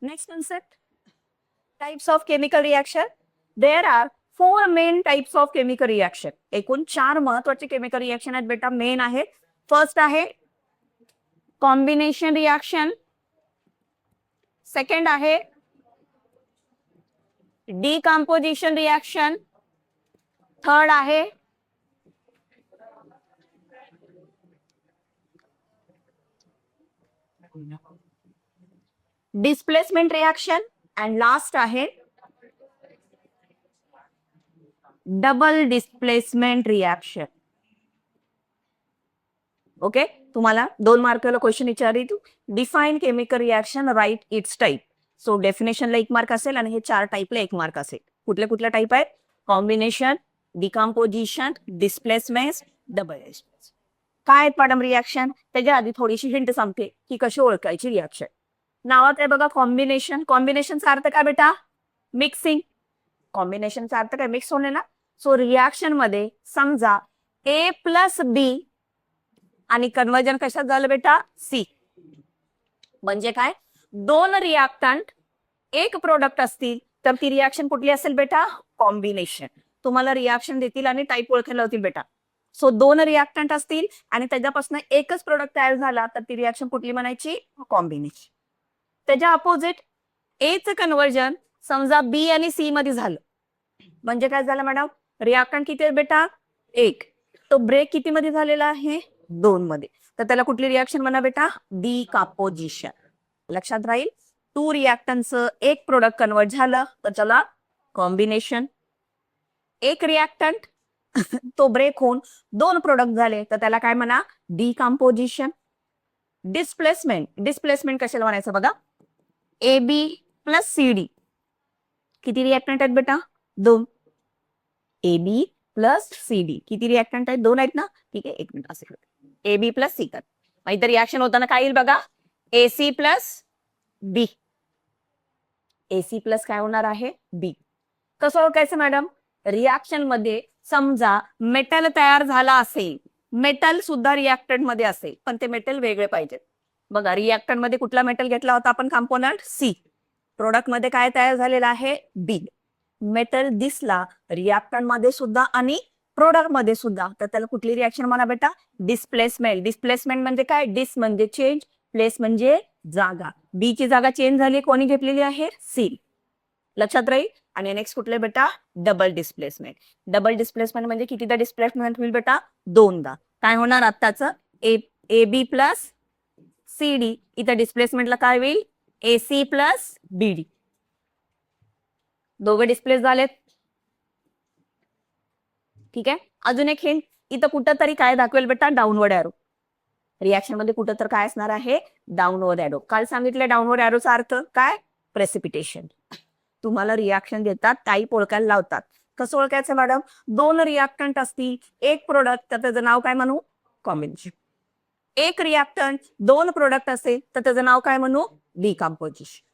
Next concept, types of chemical reaction. There are four main types of chemical reaction. एकूण 4 महत्वाचे chemical reaction आहेत बेटा, main आहे. First आहे कॉम्बिनेशन रिएक्शन, सेकंड आहे डिकम्पोजिशन रिएक्शन, थर्ड आहे डिस्प्लेसमेंट रिएक्शन अँड लास्ट आहे double displacement reaction. Okay, तुम्हाला 2 मार्काला क्वेश्चन विचारली तू, define chemical reaction, write its type. So डेफिनेशनला 1 मार्क असेल आणि हे 4 टाईपला 1 मार्क असेल. कुठल्या कुठल्या टाईप आहेत? Combination, decomposition, displacement, double displacement. काय आहेत मॅडम रिएक्शन? त्याच्या आधी थोडीशी हिंट सांगते की कशी ओळखायची रिएक्शन. नावात आहे बघा कॉम्बिनेशन. कॉम्बिनेशनचा अर्थ काय बेटा? मिक्सिंग. कॉम्बिनेशनचा अर्थ काय? मिक्स होणे ना. सो रिएक्शन मध्ये समजा ए प्लस बी आणि कन्वर्जन कशात झालं बेटा? सी. म्हणजे काय? 2 रिएक्टंट एक प्रोडक्ट असतील तर ती रिएक्शन कुठली असेल बेटा? कॉम्बिनेशन. तुम्हाला रिएक्शन देतील आणि टाईप ओळखायला होतील बेटा. सो 2 रिएक्टंट असतील आणि त्याच्यापासून एकच प्रोडक्ट तयार झाला तर ती रिएक्शन कुठली म्हणायची? कॉम्बिनेशन. त्याच्या अपोजिट एचं कन्वर्जन समजा बी आणि सी मध्ये झालं म्हणजे काय झालं मॅडम? रिएक्टंट किती आहे बेटा? 1. तो ब्रेक किती मध्ये झालेला आहे? 2 मध्ये. तर त्याला कुठली रिएक्शन म्हणा बेटा? डिकम्पोजिशन. लक्षात राहील. 2 रिएक्टंटचं एक प्रोडक्ट कन्वर्ट झालं तर त्याला कॉम्बिनेशन. एक रिएक्टंट तो ब्रेक होऊन 2 प्रोडक्ट झाले तर त्याला काय म्हणा? डिकम्पोजिशन. डिस्प्लेसमेंट. डिस्प्लेसमेंट कशाला म्हणायचं बघा? A B plus C D. किती रिएक्टंट आहेत बेटा? 2. A B plus C D. किती रिएक्टंट आहेत? 2 आहेत ना. ठीक आहे, 1 मिनिट असेल. ए बी प्लस सी कर. इथं रिएक्शन होताना काय येईल बघा? ए सी प्लस बी. ए सी प्लस काय होणार आहे? बी. कसं ओळखायचं मॅडम? रिएक्शन मध्ये समजा मेटल तयार झाला असेल, मेटल सुद्धा रिएक्टंट मध्ये असेल पण ते मेटल वेगळे पाहिजेत. बघा रिएक्टंट मध्ये कुठला मेटल घेतला होता आपण? Component C. प्रोडक्ट मध्ये काय तयार झालेला आहे? बी. मेटल दिसला रिएक्टंट मध्ये सुद्धा आणि प्रोडक्ट मध्ये सुद्धा तर त्याला कुठली रिएक्शन म्हणा बेटा? डिस्प्लेसमेंट. डिस्प्लेसमेंट म्हणजे काय? डिस म्हणजे चेंज, प्लेस म्हणजे जागा. बी ची जागा चेंज झाली, कोणी घेतलेली आहे? सी. लक्षात राहील. आणि नेक्स्ट कुठले बेटा? Double displacement. डबल डिस्प्लेसमेंट म्हणजे कितीदा डिस्प्लेसमेंट होईल बेटा? 2दा. काय होणार आत्ताचं? A B plus C D. इथं डिस्प्लेसमेंटला काय होईल? A C plus B D. दोघे डिस्प्लेस झालेत. ठीक आहे. अजून एक हिंट, इथं कुठं तरी काय दाखवेल बेटा? Downward arrow. रिएक्शन मध्ये कुठं तर काय असणार आहे? Downward arrow. काल सांगितलं डाऊनवर्ड एरोचा अर्थ काय? प्रेसिपिटेशन. तुम्हाला रिएक्शन देतात, टाईप ओळखायला लावतात. कसं ओळखायचं मॅडम? 2 रिएक्टंट असतील, एक प्रोडक्ट, तर त्याचं नाव काय म्हणू? कॉम्बिनेशन. एक रिएक्टंट 2 प्रोडक्ट असेल तर त्याचं नाव काय म्हणू? डिकम्पोजिशन.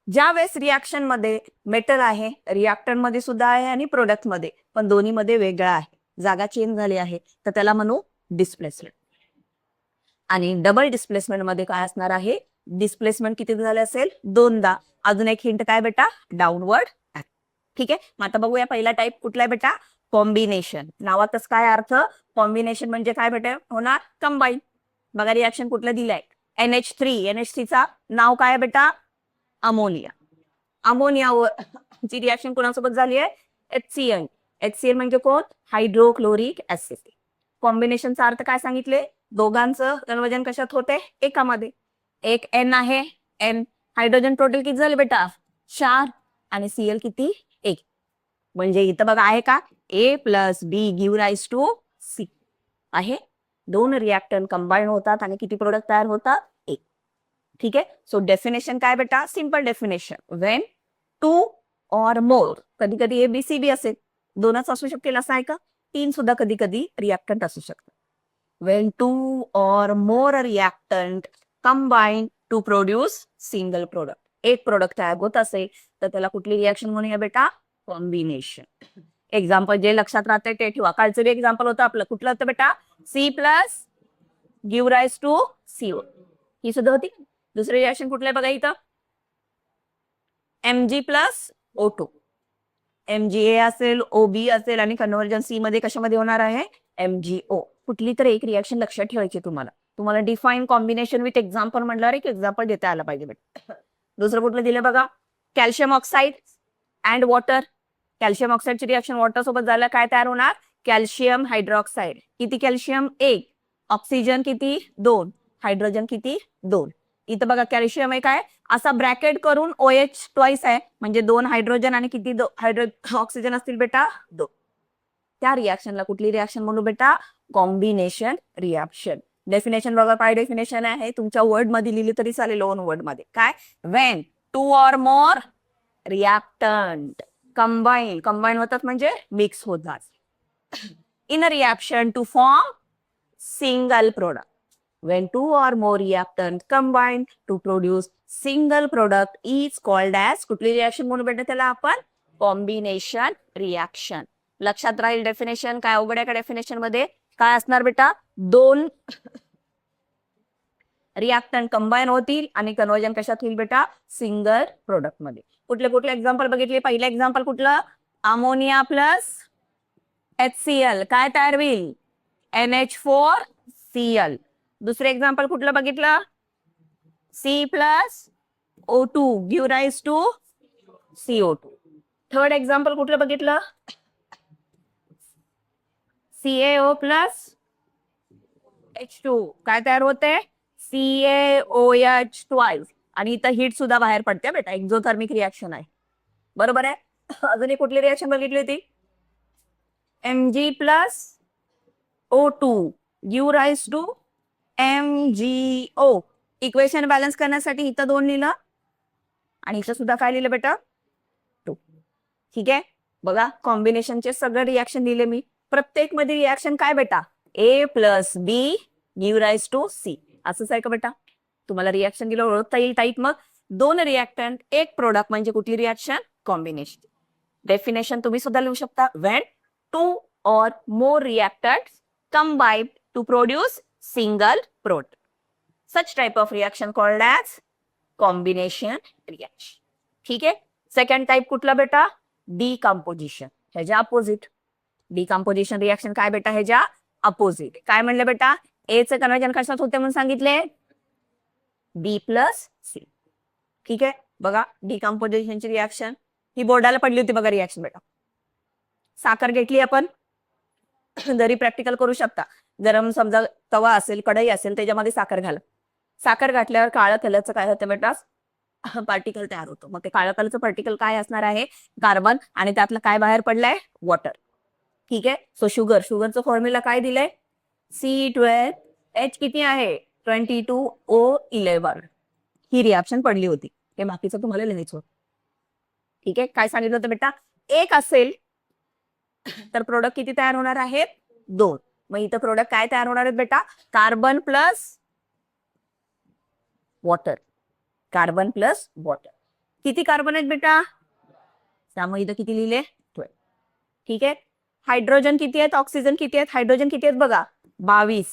ज्या वेळेस रिएक्शन मध्ये मेटल आहे, रिएक्टंट मध्ये सुद्धा आहे आणि प्रोडक्ट मध्ये, पण दोन्ही मध्ये वेगळा आहे, जागा चेंज झाली आहे, तर त्याला म्हणू डिस्प्लेसमेंट. आणि डबल डिस्प्लेसमेंट मध्ये काय असणार आहे? डिस्प्लेसमेंट किती झाले असेल? 2दा. अजून एक हिंट काय बेटा? डाऊनवर्ड. ठीक आहे. मग आता बघूया पहिला टाईप कुठला आहे बेटा? कॉम्बिनेशन. नावातच काय अर्थ? कॉम्बिनेशन म्हणजे काय बेटा? होणार कंबाईन. बघा रिएक्शन कुठलं दिलंय? NH3. NH3 चा नाव काय बेटा? अमोनिया. अमोनियावर ची रिएक्शन कोणासोबत झाली आहे? HCl. HCl म्हणजे कोण? Hydrochloric acid. कॉम्बिनेशनचा अर्थ काय सांगितले? दोघांचं कन्वर्जन कशात होते? एकामध्ये. एक N आहे, N. हायड्रोजन टोटल किती झाले बेटा? 4. आणि Cl किती? 1. म्हणजे इथं बघा आहे का? A plus B give rise to C आहे. 2 रिएक्टंट कंबाईन होतात आणि किती प्रोडक्ट तयार होतात? 1. ठीक आहे. सो डेफिनेशन काय बेटा? Simple definition. When 2 or more, कधी कधी ABCB असेल, 2च असू शकतील असं आहे का? 3 सुद्धा कधी कधी रिएक्टंट असू शकतात. When 2 or more reactant combine to produce single product. एक प्रोडक्ट तयार होत असेल तर त्याला कुठली रिएक्शन म्हणूया बेटा? कॉम्बिनेशन. एक्झाम्पल जे लक्षात राहते ते ठेवा. कालचं एक्झाम्पल होतं आपलं, कुठलं होतं बेटा? C plus give rise to CO. ही सुद्धा होती. दुसरी रिएक्शन कुठलं बघा इथं? Mg plus O2. MgA असेल, OB असेल आणि कन्व्हर्जन सी मध्ये कशामध्ये होणार आहे MgO. कुठली तर एक रिएक्शन लक्षात ठेवायची तुम्हाला डिफाईन कॉम्बिनेशन विथ एक्झाम्पल म्हटल्यावर एक एक्झाम्पल देता आला पाहिजे. दुसरं कुठलं दिलं बघा, calcium oxide and water. Calcium ऑक्साईडची रिएक्शन वॉटर सोबत झालं काय तयार होणार कॅल्शियम हायड्रॉक्साईड. किती कॅल्शियम 1, ऑक्सिजन किती 2, हायड्रोजन किती 2. इथं बघा कॅल्शियम आहे काय असा ब्रॅकेट करून OH ट्वाइस आहे म्हणजे 2 हायड्रोजन आणि किती ऑक्सिजन असतील बेटा 2. त्या रिएक्शनला कुठली रिएक्शन म्हणू बेटा कॉम्बिनेशन रिएक्शन. डेफिनेशन बघा काय डेफिनेशन आहे तुमच्या वर्ड मध्ये लिहिली तरी चालेल ओन वर्ड मध्ये काय Wien 2 or more reactant combine होतात म्हणजे मिक्स होतात in a reaction to form single product. When 2 or more reactants combine to produce single product is called as कुठली रिएक्शन म्हणून बेटा त्याला आपण कॉम्बिनेशन रिएक्शन. लक्षात राहील डेफिनेशन काय अवघड आहे का डेफिनेशन मध्ये काय असणार बेटा 2 रिएक्टंट कंबाईन होतील आणि कन्वर्जन कशात होईल बेटा सिंगल प्रोडक्ट मध्ये. कुठले एक्झाम्पल बघितले पहिलं एक्झाम्पल कुठलं अमोनिया प्लस HCl काय तयार होईल NH4Cl. दुसरे एक्झाम्पल कुठलं बघितलं C plus O2 give rise to CO2. Third example कुठलं बघितलं CaO प्लस H2 काय तयार होते CaOH ट्वाइस आणि इथं हीट सुद्धा बाहेर पडते बेटा एक्झोथर्मिक रिएक्शन आहे बरोबर आहे. अजून एक कुठली रिएक्शन बघितली होती Mg plus O2 give rise to MgO. Equation balance करण्यासाठी इथं 2 लिहिलं आणि इथं सुद्धा काय लिहिलं बेटा 2. ठीक आहे बघा कॉम्बिनेशनचे सगळे रिएक्शन लिहिले मी. प्रत्येक मध्ये रिएक्शन काय बेटा A plus B give rise to C असंच आहे का बेटा. तुम्हाला रिएक्शन दिलं ओळखता येईल टाईप. मग 2 रिएक्टंट एक प्रोडक्ट म्हणजे कुठली रिएक्शन कॉम्बिनेशन. डेफिनेशन तुम्ही सुद्धा लिहू शकता Wien 2 or more reactants combine to produce single product. Such type of reaction called as combination reaction. ठीक आहे. सेकंड टाइप कुठला बेटा डिकम्पोजिशन ह्याच्या अपोजिट. डिकम्पोजिशन रिएक्शन काय बेटा ह्याच्या अपोजिट. काय म्हणलं बेटा ए चं कन्वर्जन कशात होते म्हणून सांगितले B प्लस C. ठीक आहे बघा डिकम्पोजिशनची रिएक्शन ही बोर्डाला पडली होती बघा रिएक्शन बेटा. साखर घेतली आपण जरी प्रॅक्टिकल करू शकता. गरम समजा तवा असेल कढई असेल त्याच्यामध्ये साखर घाला. साखर घातल्यावर काळं कलरचं काय होतं बेटा पार्टिकल तयार होतो. मग ते काळं कलरचं पार्टिकल काय असणार आहे कार्बन आणि त्यातलं काय बाहेर पडलंय वॉटर. ठीक आहे सो शुगरचं फॉर्म्युला काय दिलंय C12H किती आहे 22O11. ही रिएक्शन पडली होती हे बाकीचं तुम्हाला लिहायचं होतं. ठीक आहे काय सांगितलं होतं बेटा एक असेल तर प्रोडक्ट किती तयार होणार आहेत 2. मग इथं प्रोडक्ट काय तयार होणार आहेत बेटा carbon plus water. Carbon plus water किती कार्बन आहेत बेटा त्यामुळे इथं किती लिहिले 12. ठीक आहे हायड्रोजन किती आहेत ऑक्सिजन किती आहेत हायड्रोजन किती आहेत बघा 22.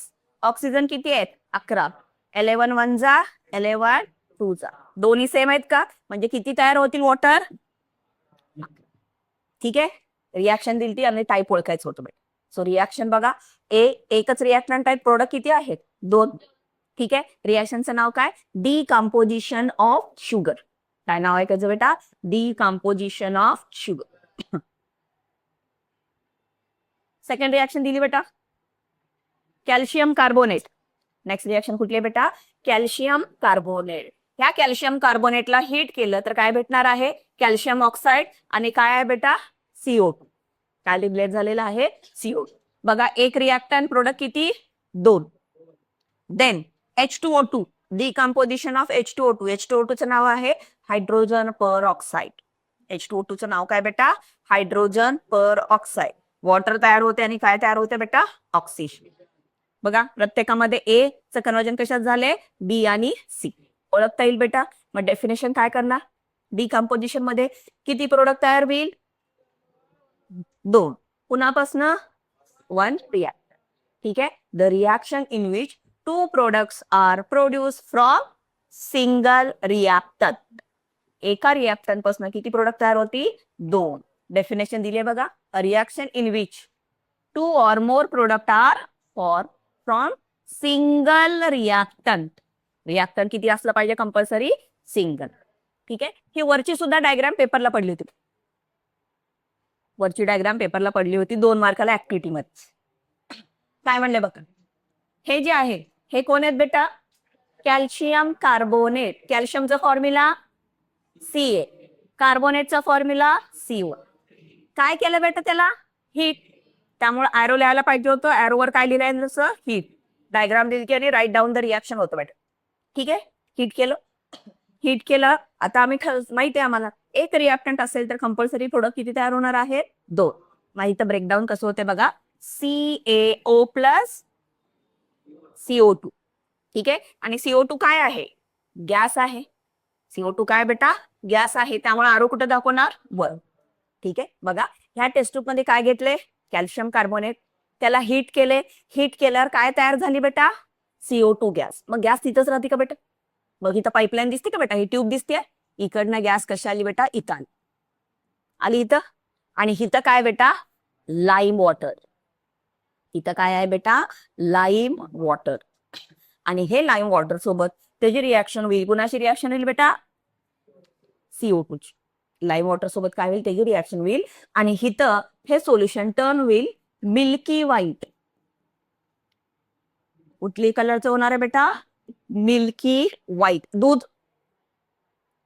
ऑक्सिजन किती आहेत 11. 11 1 जा 11 2 जा दोन्ही सेम आहेत का म्हणजे किती तयार होतील वॉटर. ठीक आहे रिएक्शन दिली आणि टाईप ओळखायचं होतं बेटा. सो रिएक्शन बघा एकच रिएक्टंट आहेत प्रोडक्ट किती आहेत 2. ठीक आहे रिएक्शनचं नाव काय डिकम्पोजिशन ऑफ शुगर. काय नाव आहे त्याचं बेटा decomposition of sugar. Second reaction दिली बेटा कॅल्शियम कार्बोनेट. नेक्स्ट रिएक्शन कुठली आहे बेटा कॅल्शियम कार्बोनेट. ह्या कॅल्शियम कार्बोनेटला हीट केलं तर काय भेटणार आहे कॅल्शियम ऑक्साईड आणि काय आहे बेटा CO2. काय रिलेट झालेला आहे CO2. बघा एक रिएक्टंट प्रोडक्ट किती 2. Then H2O2 decomposition of H2O2. H2O2 चं नाव आहे हायड्रोजन पर ऑक्साईड. H2O2 चं नाव काय बेटा हायड्रोजन पर ऑक्साईड. वॉटर तयार होते आणि काय तयार होते बेटा ऑक्सिजन. बघा प्रत्येकामध्ये A चं कन्वर्जन कशात झाले B आणि C. ओळखता येईल बेटा. मग डेफिनेशन काय करणार डिकम्पोजिशन मध्ये किती प्रोडक्ट तयार होईल 2. पुन्हापासून 1 रिएक्टर. ठीक आहे the reaction in which 2 products are produced from single reactant. एका रिॲक्टंट पासून किती प्रोडक्ट तयार होती? 2. डेफिनेशन दिली बघा. A reaction in which 2 or more product are for from single reactant. Reactant किती असलं पाहिजे? Compulsory single. ठीक आहे. ही वरची सुद्धा डायग्राम पेपरला पडली होती. वरची डायग्राम पेपरला पडली होती 2 मार्काला ऍक्टिव्हिटी मध्ये. काय म्हणले बघा. हे जे आहे हे कोण आहेत बेटा? Calcium carbonate. कॅल्शियमचा फॉर्म्युला Ca. कार्बोनेटचा फॉर्म्युला CO. काय केलं बेटा त्याला? हीट. त्यामुळे ॲरो लिहायला पाहिजे होतं. ॲरोवर काय लिहिलंय जसं? हीट. डायग्राम दिली की आणि राईट डाऊन द रिॲक्शन होतं बेटा. ठीक आहे. हीट केलं. हीट केलं. आता आम्ही माहिती आहे आम्हाला एक रिॲक्टंट असेल तर कंपल्सरी प्रोडक्ट किती तयार होणार आहेत? 2. माहिती ब्रेकडाऊन कसं होते बघा. CaO plus CO2. ठीक आहे. आणि CO2 काय आहे? गॅस आहे. CO2 काय बेटा? गॅस आहे. त्यामुळे आरो कुठे दाखवणार? वर. ठीक आहे. बघा ह्या टेस्ट ट्यूब मध्ये काय घेतले? Calcium carbonate. त्याला हीट केले. हीट केल्यावर काय तयार झाली बेटा? CO2 gas. मग गॅस तिथंच राहते का बेटा? मग इथं पाईपलाईन दिसते का बेटा? ही ट्यूब दिसते. इकडनं गॅस कशी आली बेटा? इथं आली इथं. आणि इथं काय बेटा? Lime water. इथं काय आहे बेटा? Lime water. आणि हे लाईम वॉटर सोबत त्याची रिॲक्शन होईल. कुणाची रिॲक्शन होईल बेटा? CO2. लाईम वॉटर सोबत काय होईल? त्याची रिॲक्शन होईल. आणि इथं हे सोल्युशन टर्न होईल मिल्की व्हाईट. कुठली कलरचं होणार आहे बेटा? Milky white. दूध.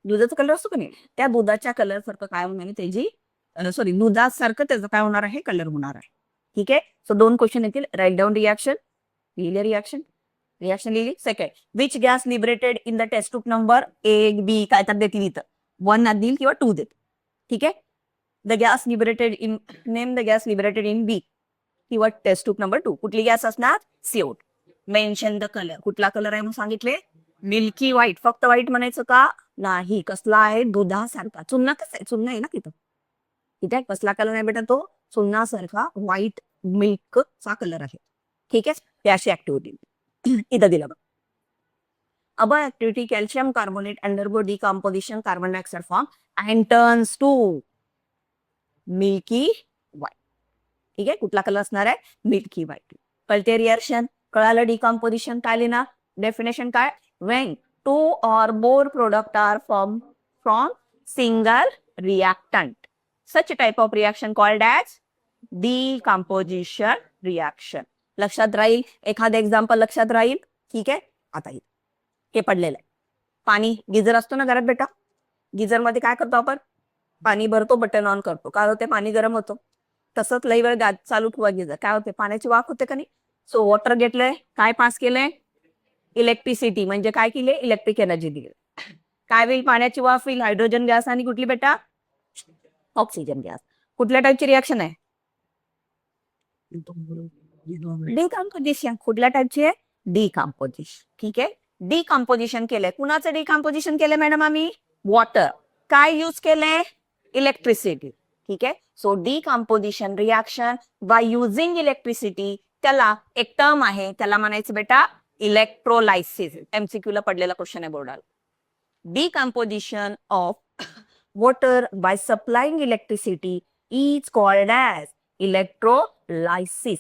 दुधाचा कलर असतो का नाही? त्या दुधाच्या कलर सारखं काय होणार आहे त्याची? सॉरी दुधासारखं त्याचं काय होणार आहे? कलर होणार आहे. ठीक आहे. सो 2 क्वेश्चन येतील. Write down reaction. लिहिले रिॲक्शन. रिॲक्शन लिहिली. Second, which gas liberated in the test tube number A, B काय तर देतील इथं. 1 देईल किंवा 2 देतील. ठीक आहे. The gas liberated in name the gas liberated in B किंवा टेस्ट ट्यूब नंबर 2. कुठली गॅस असणार? CO2. Mention the colour. कुठला कलर आहे म्हणून सांगितले? Milky white. फक्त व्हाईट म्हणायचं का? नाही. कसला आहे? दुधासारखा. चुन्ना कसा आहे? चुन्ना आहे ना तिथं. तिथे कसला कलर आहे बेटा? तो चुन्नासारखा व्हाईट मिल्कचा कलर आहे. ठीक आहे. ही अशी ऍक्टिव्हिटी इथं दिलं बघ. Above activity, calcium carbonate undergo decomposition carbon dioxide form and turns to milky white. ठीक आहे. कुठला कलर असणार आहे? Milky white. कळते रिॲक्शन? कळालं डिकॉम्पोजिशन काय लिहिणार? डेफिनेशन काय? when 2 or more product are from single reactant. Such type of reaction called as decomposition reaction. लक्षात राहील? एखादं एक्झाम्पल लक्षात राहील? ठीक आहे. आता हे पडलेलं आहे. पाणी गिझर असतो ना घरात बेटा. गिझर मध्ये काय करतो आपण? पाणी भरतो, बटन ऑन करतो. काय होते? पाणी गरम होतं. तसंच लई वेळ चालू ठेवा गिझर. काय होते? पाण्याची वाफ होते का नाही? सो वॉटर घेतलंय. काय पास केलंय? इलेक्ट्रिसिटी. म्हणजे काय केले? इलेक्ट्रिक एनर्जी दिली. काय होईल? पाण्याची वाफ होईल. हायड्रोजन गॅस आणि कुठली बेटा? Oxygen gas. कुठल्या टाईपची रिॲक्शन आहे? डिकॉम्पोजिशन. कुठल्या टाईपची आहे? डिकॉम्पोजिशन. ठीक आहे. डिकॉम्पोजिशन केलंय. कुणाचं डिकॉम्पोजिशन केलंय मॅडम आम्ही? वॉटर. काय यूज केलंय? इलेक्ट्रिसिटी. ठीक आहे. So decomposition reaction by using electricity, त्याला एक टर्म आहे, त्याला म्हणायचं बेटा इलेक्ट्रोलायसिस. MCQ ला पडलेला क्वेश्चन आहे बोर्डाला. Decomposition of water by supplying electricity is called as electrolysis.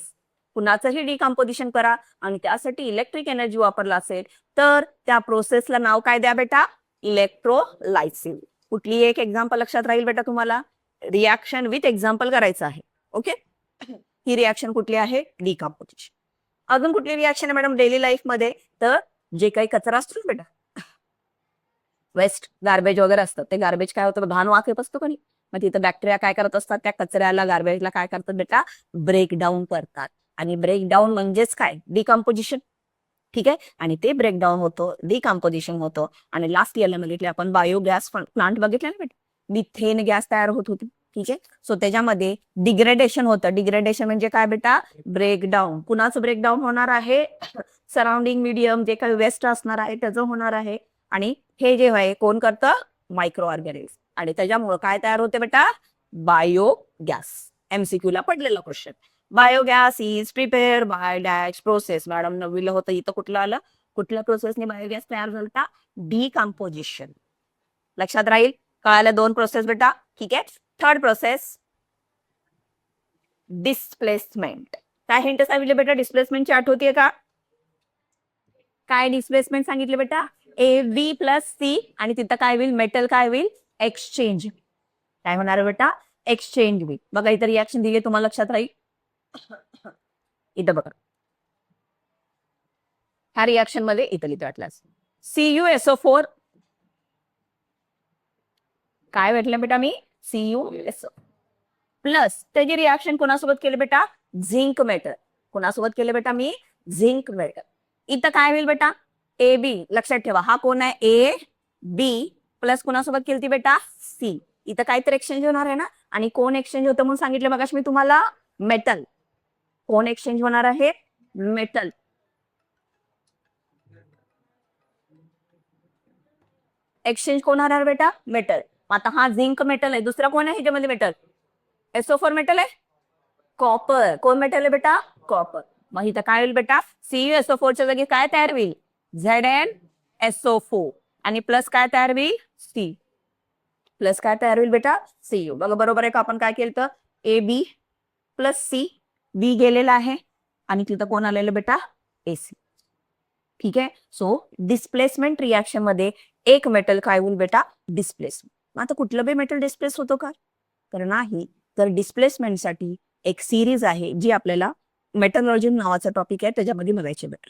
कुणाचंही डिकॉम्पोजिशन करा आणि त्यासाठी इलेक्ट्रिक एनर्जी वापरला असेल तर त्या प्रोसेसला नाव काय द्या बेटा? इलेक्ट्रोलायसिस. कुठली एक एक्झाम्पल लक्षात राहील बेटा तुम्हाला? रिॲक्शन विथ एक्झाम्पल करायचं आहे. ओके. ही रिॲक्शन कुठली आहे? डिकॉम्पोजिशन. अजून कुठली रिॲक्शन आहे मॅडम डेली लाईफ मध्ये? तर जे काही कचरा असतो ना बेटा, वेस्ट गार्बेज वगैरे असतं, ते गार्बेज काय होतं? घाण वाफ येत असतो का नाही? मग तिथं बॅक्टेरिया काय करत असतात? त्या कचऱ्याला गार्बेजला काय करतात बेटा? ब्रेकडाऊन करतात. आणि ब्रेकडाऊन म्हणजेच काय? डिकॉम्पोजिशन. ठीक आहे. आणि ते ब्रेकडाऊन होतं, डिकॉम्पोजिशन होतं. आणि लास्ट इयरला बघितले आपण बायोगॅस प्लांट बघितले ना बेटा, मिथेन गॅस तयार होत होती. ठीक आहे. सो त्याच्यामध्ये डिग्रेडेशन होतं. डिग्रेडेशन म्हणजे काय बेटा? ब्रेकडाऊन. कुणाचं ब्रेकडाऊन होणार आहे? सराउंडिंग मीडियम जे काही वेस्ट असणार आहे त्याचं होणार आहे. आणि हे जे आहे कोण करतं? Micro organism. आणि त्याच्यामुळे काय तयार होते बेटा? बायोगॅस. MCQ ला पडलेला question. Biogas is prepared by dash process. Madam नववीला होतं, इथं कुठलं आलं? कुठल्या प्रोसेसने बायोगॅस तयार झाला? डिकॉम्पोजिशन. लक्षात राहील. कळायला 2 प्रोसेस बेटा. ठीक आहे. Third process displacement. काय हिंट सांगितले बेटा डिस्प्लेसमेंटची आठवतीये का? काय डिस्प्लेसमेंट सांगितले बेटा? ए बी प्लस सी आणि तिथं काय होईल? मेटल काय होईल? एक्सचेंज. काय होणार बेटा? एक्सचेंज होईल. बघा इथं रिॲक्शन दिली तुम्हाला लक्षात राहील. इथं बघा ह्या रिॲक्शन मध्ये इथं लिहितो वाटल्यास CuSO4 काय भेटलं बेटा मी? CuSO प्लस त्याची रिॲक्शन कोणासोबत केले बेटा? Zinc metal. कोणासोबत केले बेटा मी? Zinc metal. इथं काय होईल बेटा? A B. लक्षात ठेवा हा कोण आहे? ए बी प्लस कोणासोबत केली बेटा? सी. इथं काहीतरी एक्सचेंज होणार आहे ना. आणि कोण एक्सचेंज होतं म्हणून सांगितलं मगाशी मी तुम्हाला? मेटल. कोण एक्सचेंज होणार आहे? मेटल. एक्सचेंज कोण होणार बेटा? मेटल. आता हा झिंक मेटल आहे. दुसरा कोण आहे ह्याच्यामध्ये मेटल? SO4 मेटल आहे. कॉपर. कोण मेटल आहे बेटा? कॉपर. मग इथं काय होईल बेटा? CuSO4 च्या जागी काय तयार होईल? ZnSO4 आणि प्लस काय तयार होईल? सी. प्लस काय तयार होईल बेटा? Cu. बघा बरोबर आहे का? आपण काय केलं तर ए बी प्लस सी. बी गेलेला आहे आणि तिथं कोण आलेलं बेटा? AC. ठीक आहे. सो डिस्प्लेसमेंट रिॲक्शन मध्ये एक मेटल काय होईल बेटा? डिस्प्लेस. आता कुठलं बी मेटल डिस्प्लेस होतो का? तर नाही. तर डिस्प्लेसमेंटसाठी एक सिरीज आहे जी आपल्याला मेटलॉजी नावाचा टॉपिक आहे त्याच्यामध्ये बघायचे बेटा.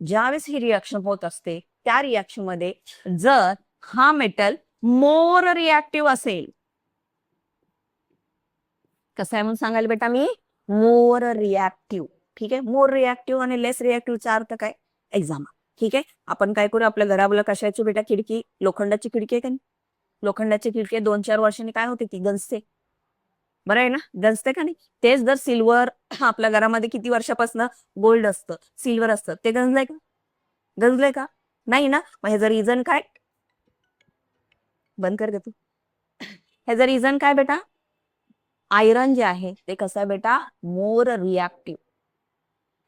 ज्यावेळेस ही रिॲक्शन होत असते त्या रिॲक्शन मध्ये जर हा मेटल मोर रिॲक्टिव्ह असेल, कसं आहे म्हणून सांगायला बेटा मी? मोर रिॲक्टिव्ह. ठीक आहे. मोर रिॲक्टिव्ह आणि लेस रिॲक्टिव्हचा अर्थ काय? एक्झाम. ठीक आहे. आपण काय करू आपल्या घराबला कशाची बेटा? खिडकी. लोखंडाची खिडकी आहे का? लोखंडाची खिडकी 2-4 वर्षांनी काय होते ती? गंजते. बरं आहे ना? गंजते का नाही? तेच जर सिल्वर आपल्या घरामध्ये किती वर्षापासून गोल्ड असतं, सिल्वर असतं, ते गंजलंय का? गंजलंय का? नाही ना. मग ह्याचं रिझन काय? बंद कर दे तू. ह्याचं रिझन काय बेटा? आयरन जे आहे ते कसं आहे बेटा? मोर रिॲक्टिव्ह.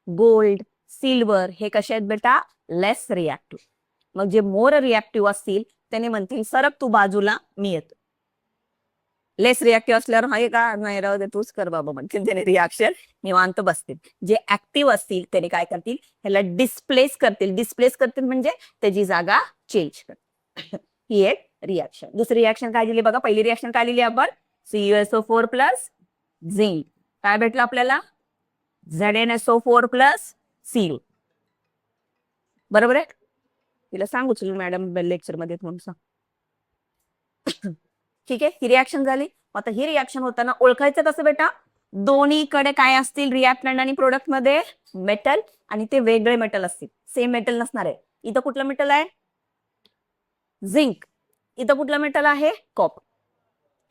गोल्ड, सिल्वर हे कसे आहेत बेटा? लेस रिॲक्टिव्ह. मग जे मोर रिॲक्टिव्ह असतील त्याने म्हणतील सरक तू बाजूला, मी येतो. लेस रिॲक्टिव्ह असल्यावर हे का नाही राहू दे तूच कर बाबा म्हणतील त्याने रिॲक्शन, निवांत बसतील. जे ऍक्टिव्ह असतील त्याने काय करतील? ह्याला डिस्प्लेस करतील. डिस्प्लेस करतील म्हणजे त्याची जागा चेंज करतील. ही एक रिॲक्शन. दुसरी रिॲक्शन काय दिली बघा? पहिली रिॲक्शन काय लिहिली आपण? CuSO4 plus zinc. काय भेटलं आपल्याला? ZnSO4 plus Cu. बरोबर आहे. तिला सांगू चल मॅडम लेक्चर मध्ये म्हणून सांग. ठीक आहे. ही रिॲक्शन झाली. आता ही रिॲक्शन होताना ओळखायचं कसं बेटा? दोन्हीकडे काय असतील रिॲक्टंट आणि प्रोडक्ट मध्ये? मेटल. आणि ते वेगळे मेटल असतील, सेम मेटल नसणार आहे. इथं कुठलं मेटल आहे? झिंक. इथं कुठलं मेटल आहे? कॉपर.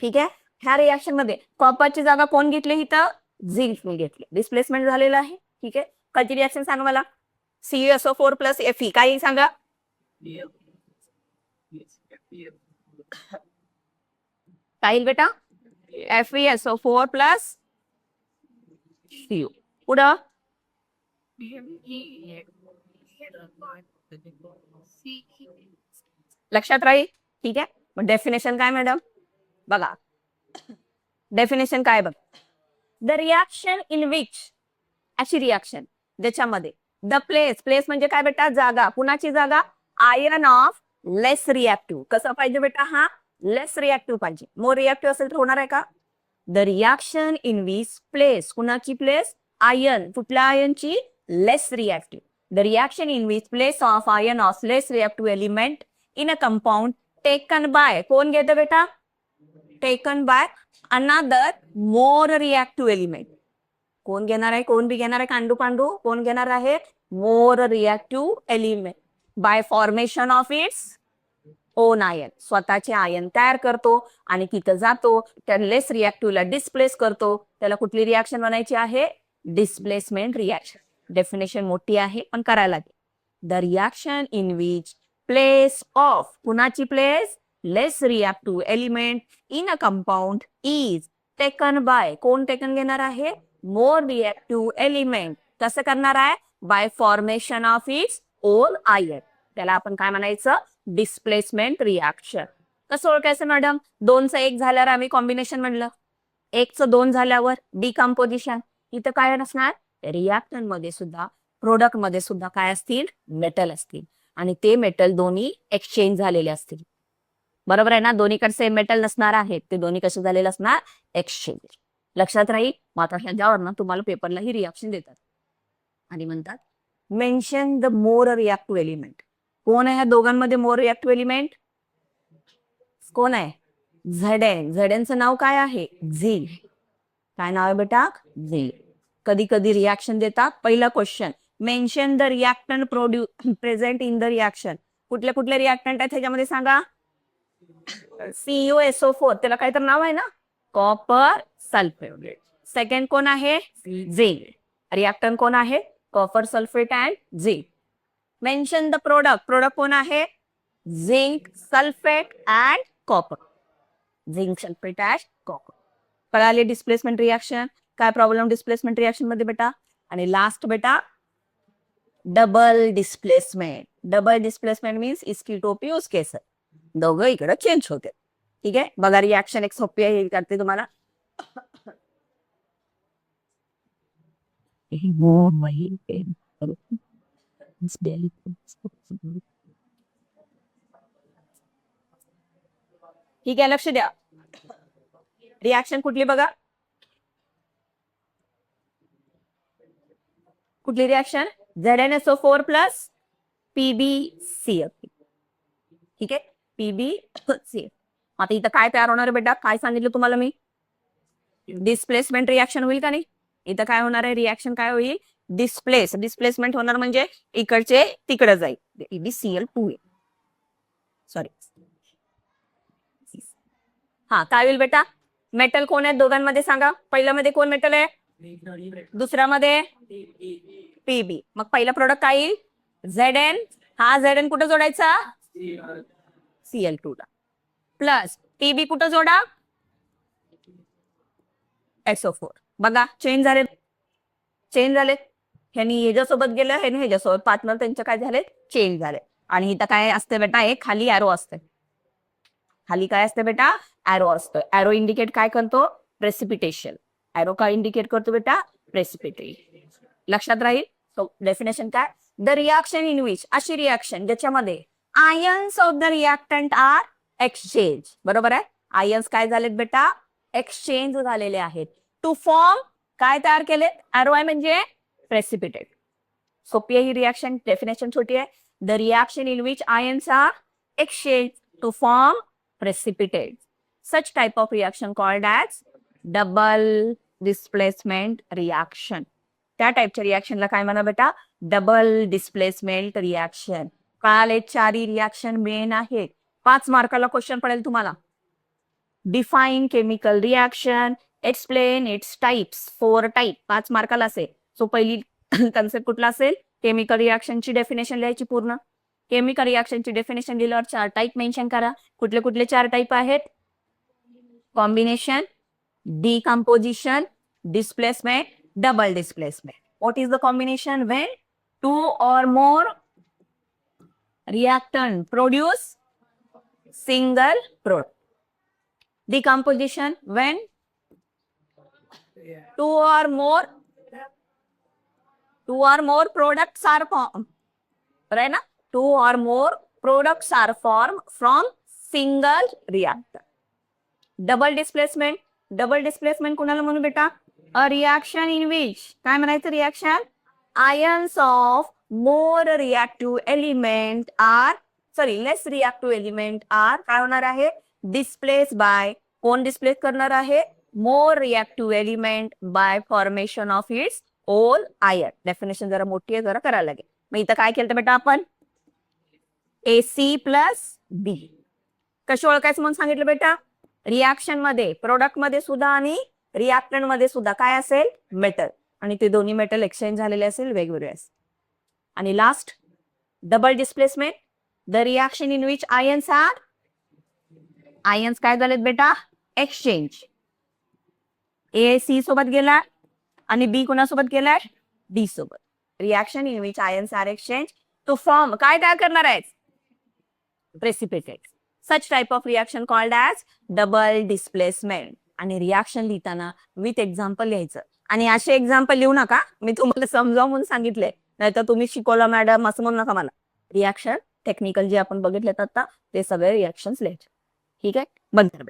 ठीक आहे. ह्या रिॲक्शन मध्ये कॉपरची जागा कोण घेतली? इथं झिंक घेतली. डिस्प्लेसमेंट झालेलं आहे. ठीक आहे. कधी रिॲक्शन सांगा मला? CuSO4 plus Fe. काय सांगा? काय बेटा? FeSO4 plus Cu. पुढं लक्षात राहील. ठीक आहे. मग डेफिनेशन काय मॅडम? बघा डेफिनेशन काय बघ? द रिॲक्शन इन विच, अशी रिॲक्शन ज्याच्यामध्ये द प्लेस. प्लेस म्हणजे काय बेटा? जागा. कुणाची जागा? Iron of less reactive. कसं पाहिजे बेटा? हा लेस रिॲक्टिव्ह पाहिजे. मोर रिॲक्टिव्ह असेल तर होणार आहे का? The reaction in which place. कुणाची प्लेस? आयर्न. कुठल्या आयर्नची? Less reactive. The reaction in which place of iron of less reactive element in a compound taken by. कोण घेतं बेटा? Taken by another more reactive element. कोण घेणार आहे? कोण बी घेणार आहे? कांडू पांडू कोण घेणार आहे? More reactive element by formation of its own ion. स्वतःचे आयन तयार करतो आणि तिथं जातो, त्या लेस रिॲक्टिव्हला डिस्प्लेस करतो. त्याला कुठली रिॲक्शन बनायची आहे? Displacement reaction. डेफिनेशन मोठी आहे पण करायला लागेल. The reaction in which place of. कुणाची place? Less reactive element in a compound is taken by. कोण टेकन घेणार आहे? More reactive element. कसं करणार आहे? By formation of its own ion. त्याला आपण काय म्हणायचं? Displacement reaction. कसं ओळखायचं मॅडम? 2चं 1 झाल्यावर आम्ही कॉम्बिनेशन म्हणलं, 1चं 2 झाल्यावर डिकम्पोजिशन. इथं काय नसणार? रिॲक्टंट मध्ये सुद्धा, प्रोडक्ट मध्ये सुद्धा काय असतील? मेटल असतील आणि ते मेटल दोन्ही एक्सचेंज झालेले असतील. बरोबर आहे ना? दोन्हीकडे सेम मेटल नसणार आहेत, ते दोन्ही कसे झालेले असणार? एक्सचेंज. लक्षात राहील? मग आता ह्याच्यावर ना तुम्हाला पेपरला ही रिॲक्शन देतात आणि म्हणतात mention the more reactive element. कोण आहे ह्या दोघांमध्ये मोर रिॲक्टिव्ह एलिमेंट? कोण आहे? झेडेन. झेडेनचं नाव काय आहे? झील. काय नाव आहे बेटा? झील. कधी कधी रिॲक्शन देतात. पहिला question, mention the reactant present in the reaction. कुठले कुठले रिॲक्टंट आहेत ह्याच्यामध्ये सांगा? CuSO4, त्याला काहीतरी नाव आहे ना? Copper sulphate. सेकंड कोण आहे? झिंक. रिॲक्टंट कोण आहे? Copper sulphate and zinc. Mention the product. Product कोण आहे? Zinc sulphate and copper. Zinc sulphate and copper. कळाले डिस्प्लेसमेंट रिॲक्शन? काय प्रॉब्लेम डिस्प्लेसमेंट रिॲक्शन मध्ये बेटा? आणि लास्ट बेटा double displacement. Double displacement means इसकी टोपी उसके सर. दोघं इकडे चेंज होते. ठीक आहे, बघा रिॲक्शन एक सोपी आहे, हे करते तुम्हाला. ठीक आहे, लक्ष द्या. रिॲक्शन कुठली बघा? कुठली रिॲक्शन? ZnSO4 plus PbCl. ठीक आहे, PbCl. आता इथं काय तयार होणार आहे बेटा? काय सांगितलं तुम्हाला मी? डिस्प्लेसमेंट रिॲक्शन होईल का नाही? इथं काय होणार आहे? रिॲक्शन काय होईल? डिस्प्लेसमेंट होणार म्हणजे इकडचे तिकडे जाईल. PbCl2. सॉरी. हा, काय होईल बेटा? मेटल कोण आहे दोघांमध्ये सांगा? पहिल्यामध्ये कोण मेटल आहे? दुसऱ्यामध्ये Pb. मग पहिला प्रोडक्ट काय येईल? Zn. हा Zn कुठं जोडायचा? Cl2 ला. प्लस Pb कुठं जोडा? SO4. बघा चेंज झाले. चेंज झाले. ह्यानी ह्याच्यासोबत गेलं, ह्यानी ह्याच्यासोबत. पार्टनर त्यांचे काय झाले? चेंज झाले. आणि इथं काय असते बेटा? एक खाली ॲरो असते. खाली काय असते बेटा? ॲरो असतो. ॲरो इंडिकेट काय करतो? प्रेसिपिटेशन. ॲरो काय इंडिकेट करतो बेटा? प्रेसिपिटेशन. लक्षात राहील? सो डेफिनेशन काय? द रिॲक्शन इन विच, अशी रिॲक्शन ज्याच्यामध्ये ions of the reactant are exchange. बरोबर आहे? आयन्स काय झालेत बेटा? एक्सचेंज झालेले आहेत. टू फॉर्म काय तयार केले? ॲरो आहे म्हणजे प्रेसिपिटेट. सोपी आहे ही रिॲक्शन. डेफिनेशन छोटी आहे. The reaction in which ions are exchange to form precipitate. Such type of reaction called as double displacement reaction. त्या टाइपच्या रिॲक्शनला काय म्हणा बेटा? Double displacement reaction. कळाले? चारी रिॲक्शन मेन आहे. 5 मार्काला क्वेश्चन पडेल तुम्हाला. Define chemical reaction, explain its types. 4 type 5 मार्काला असेल. सो पहिली कन्सेप्ट कुठला असेल? केमिकल रिॲक्शनची डेफिनेशन लिहायची पूर्ण. केमिकल रिॲक्शनची डेफिनेशन दिल्यावर 4 टाइप मेन्शन करा. कुठले कुठले 4 टाइप आहेत? Combination, decomposition, displacement, double displacement. What is the combination? When 2 or more reactant produce single product. Decomposition, when 2 or more products are formed. Right na? 2 or more products are formed from single reactor. Double displacement. Double displacement कुणाला म्हणू बेटा? A reaction in which, काय म्हणायचं reaction? Ions of more reactive element are, less reactive element are काय होणार आहे? Displaced by, कोण displace करणार आहे? More reactive element by formation of its own ion. Definition जरा मोठी आहे, जरा करायला लागेल. मग इथं काय केलं बेटा आपण? AC plus B. कशी ओळखायचं म्हणून सांगितलं बेटा? रिॲक्शन मध्ये, प्रोडक्ट मध्ये सुद्धा आणि रिॲक्टंट मध्ये सुद्धा काय असेल? मेटल. आणि ते दोन्ही मेटल एक्सचेंज झालेले असेल, वेगवेगळे असेल. आणि last double displacement. The reaction in which ions are, ions काय झालेत बेटा? एक्सचेंज. ए सी सोबत गेला आणि बी कोणासोबत गेलाय? डी सोबत. Reaction in which ions are exchange to form काय तयार करणार आहेत? Precipitate. Such type of reaction called as double displacement. आणि रिॲक्शन लिहिताना विथ एक्झाम्पल लिहायचं. आणि असे एक्झाम्पल लिहू नका, मी तुम्हाला समजावून म्हणून सांगितले, नाहीतर तुम्ही शिकवलं मॅडम असं म्हणू नका मला. रिॲक्शन टेक्निकल जे आपण बघितलेत आता ते सगळे रिॲक्शन्स लिहायचे. ठीक आहे, बंद कर.